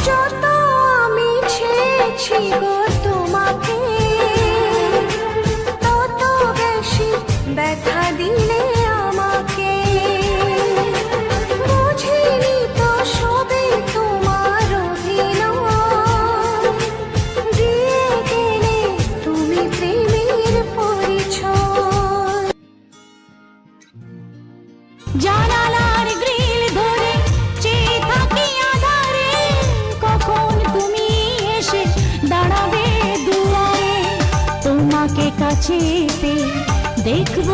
যত আমি ছেছি গো তোমাকে, তত বেশি ব্যথা দিলে আমাকে। বুঝিনি তো সবে তোমার অভিনয়, দিয়ে গেলে তুমি প্রেমের পরিচয়। জানালার গ্রিল ধরে চেয়ে থাকি আধারে, কখন তুমি এসে দাঁড়াবে দুয়ারে। তোমাকে কাছে পেয়ে দেখবো